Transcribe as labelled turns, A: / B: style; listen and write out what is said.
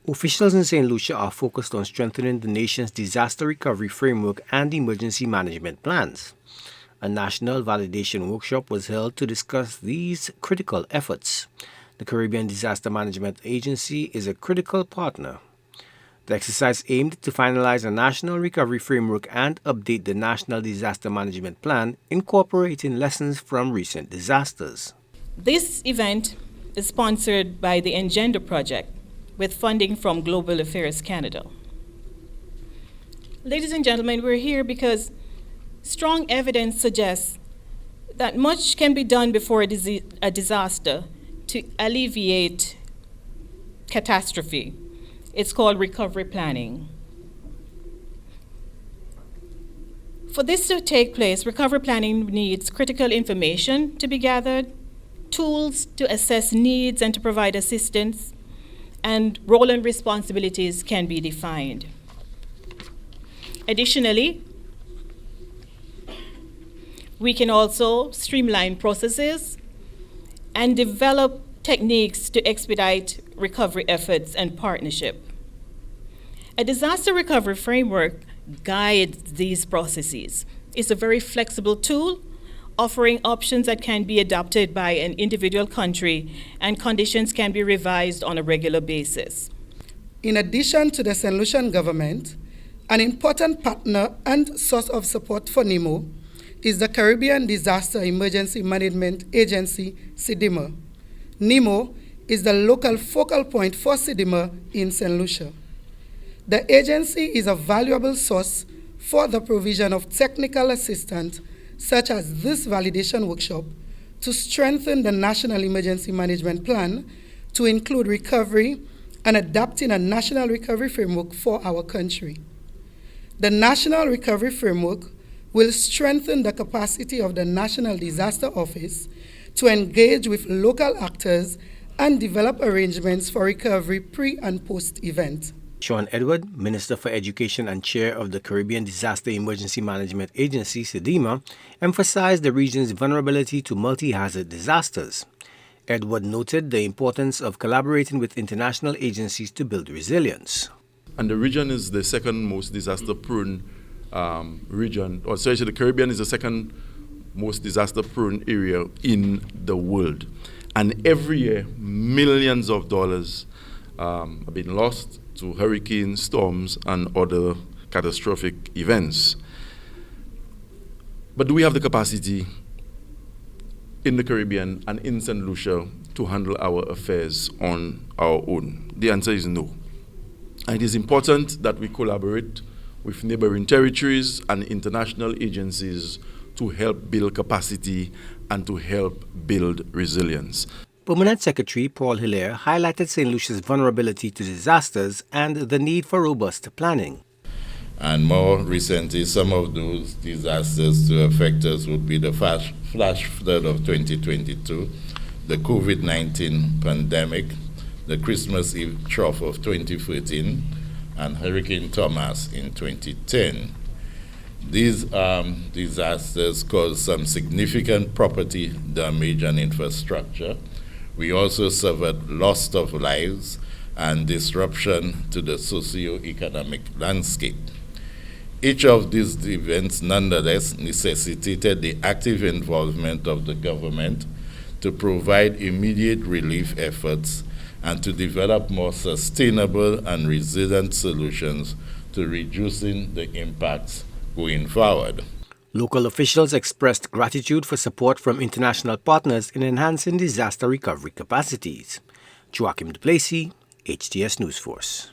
A: Officials in St. Lucia are focused on strengthening the nation's disaster recovery framework and emergency management plans. A national validation workshop was held to discuss these critical efforts. The Caribbean Disaster Management Agency is a critical partner. The exercise aimed to finalize a national recovery framework and update the National Disaster Management Plan, incorporating lessons from recent disasters.
B: This event is sponsored by the Engender Project, with funding from Global Affairs Canada. Ladies and gentlemen, we're here because strong evidence suggests that much can be done before a disaster to alleviate catastrophe. It's called recovery planning. For this to take place, recovery planning needs critical information to be gathered, tools to assess needs and to provide assistance, and role and responsibilities can be defined. Additionally, we can also streamline processes and develop techniques to expedite recovery efforts and partnership. A disaster recovery framework guides these processes. It's a very flexible tool, offering options that can be adopted by an individual country, and conditions can be revised on a regular basis.
C: In addition to the St. Lucian government, an important partner and source of support for NEMO is the Caribbean Disaster Emergency Management Agency, CDMA. NEMO is the local focal point for CDMA in St. Lucia. The agency is a valuable source for the provision of technical assistance such as this validation workshop, to strengthen the National Emergency Management Plan to include recovery and adapting a national recovery framework for our country. The National Recovery Framework will strengthen the capacity of the National Disaster Office to engage with local actors and develop arrangements for recovery pre- and post-event.
A: Sean Edward, Minister for Education and Chair of the Caribbean Disaster Emergency Management Agency, CDMA, emphasized the region's vulnerability to multi-hazard disasters. Edward noted the importance of collaborating with international agencies to build resilience.
D: And the region is the second most disaster-prone region, or sorry, the Caribbean is the second most disaster-prone area in the world. And every year, millions of dollars have been lost to hurricanes, storms, and other catastrophic events. But do we have the capacity in the Caribbean and in St. Lucia to handle our affairs on our own? The answer is no. And it is important that we collaborate with neighboring territories and international agencies to help build capacity and to help build resilience.
A: Permanent Secretary Paul Hilaire highlighted St. Lucia's vulnerability to disasters and the need for robust planning.
E: And more recently, some of those disasters to affect us would be the flash flood of 2022, the COVID-19 pandemic, the Christmas Eve trough of 2014, and Hurricane Thomas in 2010. These disasters caused some significant property damage and infrastructure. We also suffered loss of lives and disruption to the socio-economic landscape. Each of these events nonetheless necessitated the active involvement of the government to provide immediate relief efforts and to develop more sustainable and resilient solutions to reducing the impacts going forward.
A: Local officials expressed gratitude for support from international partners in enhancing disaster recovery capacities. Joachim Duplessis, HTS News Force.